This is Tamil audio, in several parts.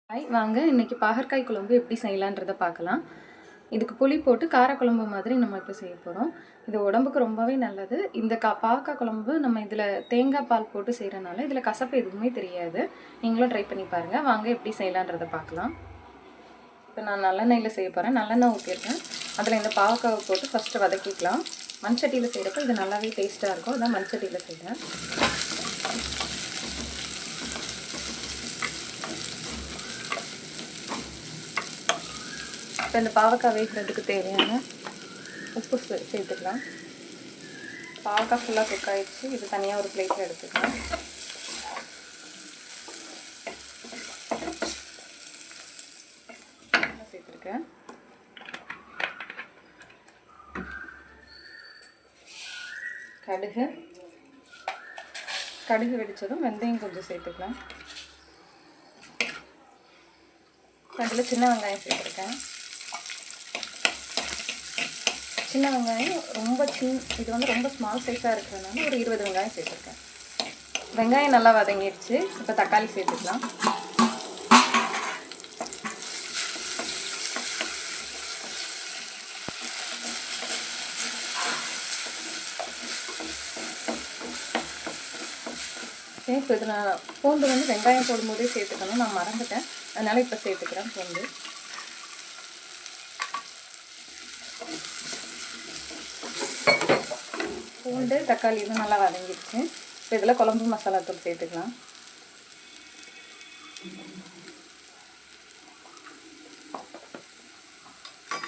வாங்க இன்னைக்கு பாகற்காய் குழம்பு எப்படி செய்யலான்றதை பார்க்கலாம். இதுக்கு புளி போட்டு காரக்குழம்பு மாதிரி நம்ம இப்போ செய்ய போகிறோம். இது உடம்புக்கு ரொம்பவே நல்லது. இந்த பாகற்காய் குழம்பு நம்ம இதில் தேங்காய் பால் போட்டு செய்கிறனால இதில் கசப்பு எதுவுமே தெரியாது. நீங்களும் ட்ரை பண்ணி பாருங்கள். வாங்க எப்படி செய்யலான்றதை பார்க்கலாம். இப்போ நான் நல்லெண்ணெயில் செய்ய போகிறேன். நல்லெண்ணெய் ஊற்றிருக்கேன். அதில் இந்த பாகற்காவை போட்டு ஃபஸ்ட்டு வதக்கிக்கலாம். மண்சட்டியில் செய்கிறப்போ இது நல்லாவே டேஸ்ட்டாக இருக்கும். அதான் மண்சட்டியில் செய்கிறேன். இப்போ இந்த பாவக்காய் வேகிறதுக்கு தேவையான உப்பு சேர்த்துக்கலாம். பாவக்காய் ஃபுல்லாக குக் ஆகிடுச்சு. இது தனியாக ஒரு பிளேட்டில் எடுத்துக்கலாம். சேர்த்துருக்கேன். கடுகு வெடித்ததும் வெந்தயம் கொஞ்சம் சேர்த்துக்கலாம். அதில் சின்ன வெங்காயம் சேர்த்துருக்கேன். சின்ன வெங்காயம் இது வந்து ரொம்ப ஸ்மால் சைஸாக இருக்கிறதுனால ஒரு 20 வெங்காயம் சேர்த்துருக்கேன். வெங்காயம் நல்லா வதங்கிடுச்சு. இப்போ தக்காளி சேர்த்துக்கலாம். இப்போ இது நான் பூண்டு வந்து வெங்காயம் போடும்போதே சேர்த்துக்கணும். நான் மறந்துட்டேன், அதனால் இப்போ சேர்த்துக்கிறேன் பூண்டு. பூண்டு தக்காளி இது நல்லா வதங்கிடுச்சு. இப்போ இதில் குழம்பு மசாலா தூள் சேர்த்துக்கலாம்.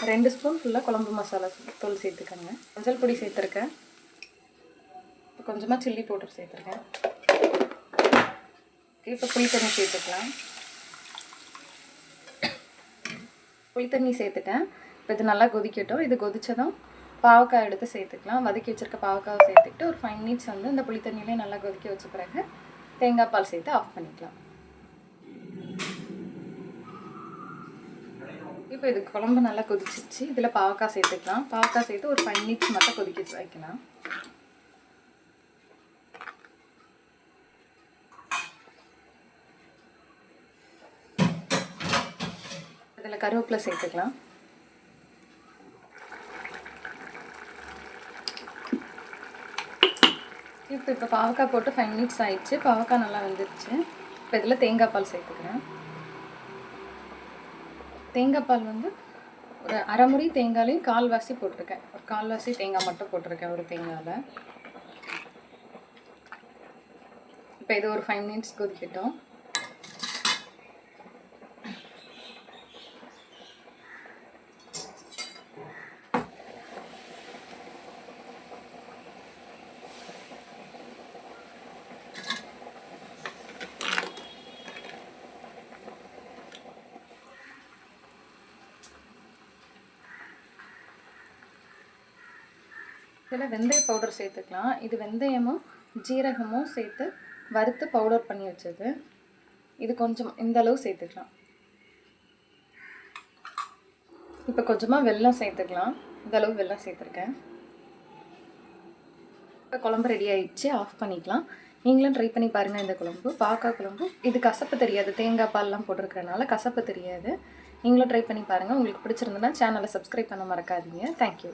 ரெண்டு ஸ்பூன் ஃபுல்லாக குழம்பு மசாலா தூள் சேர்த்துக்கோங்க. மஞ்சள் பொடி சேர்த்துருக்கேன். இப்போ கொஞ்சமாக சில்லி பவுடர் சேர்த்துருக்கேன். இப்போ புளித்தண்ணி சேர்த்துக்கலாம். புளித்தண்ணி சேர்த்துட்டேன். இப்போ இது நல்லா கொதிக்கட்டும். இது கொதித்ததும் பாவக்காய் எடுத்து சேர்த்துக்கலாம். வதக்கி வச்சுருக்க பாவக்காவை சேர்த்துக்கிட்டு ஒரு 5 மினிட்ஸ் வந்து இந்த புளித்தண்ணியிலே நல்லா கொதிக்க வச்ச பிறகு தேங்காய் பால் சேர்த்து ஆஃப் பண்ணிக்கலாம். இப்போ இது குழம்பு நல்லா கொதிச்சிச்சு. இதில் பாவக்காய் சேர்த்துக்கலாம். பாவக்காய் சேர்த்து ஒரு 5 மினிட்ஸ் மட்டும் கொதிக்க வைக்கலாம். இதில் கருவேப்பிலை சேர்த்துக்கலாம். இப்போ பாவக்காய் போட்டு 5 மினிட்ஸ் ஆயிடுச்சு. பாவக்காய் நல்லா வந்துடுச்சு. இப்போ இதில் தேங்காய் பால் சேர்த்துக்கிறேன். தேங்காய் பால் வந்து ஒரு அரை முடி தேங்காயிலையும் கால்வாசி போட்டிருக்கேன். ஒரு கால்வாசி தேங்காய் மட்டும் போட்டிருக்கேன் ஒரு தேங்காயில். இப்போ இது ஒரு 5 மினிட்ஸ் கொதிக்கட்டும். இதில் வெந்தய பவுடர் சேர்த்துக்கலாம். இது வெந்தயமும் ஜீரகமும் சேர்த்து வறுத்து பவுடர் பண்ணி வச்சது. இது கொஞ்சம் இந்த அளவு சேர்த்துக்கலாம். இப்போ கொஞ்சமாக வெல்லம் சேர்த்துக்கலாம். இந்த அளவு வெல்லம் சேர்த்துருக்கேன். இப்போ குழம்பு ரெடி ஆகிடுச்சு. ஆஃப் பண்ணிக்கலாம். நீங்களும் ட்ரை பண்ணி பாருங்கள். இந்த குழம்பு பாவக்காய் குழம்பு இது கசப்பு தெரியாது. தேங்காய் பால்லாம் போட்டிருக்கிறதுனால கசப்பு தெரியாது. நீங்களும் ட்ரை பண்ணி பாருங்கள். உங்களுக்கு பிடிச்சிருந்ததுன்னா சேனலை சப்ஸ்கிரைப் பண்ண மறக்காதீங்க. தேங்க்யூ.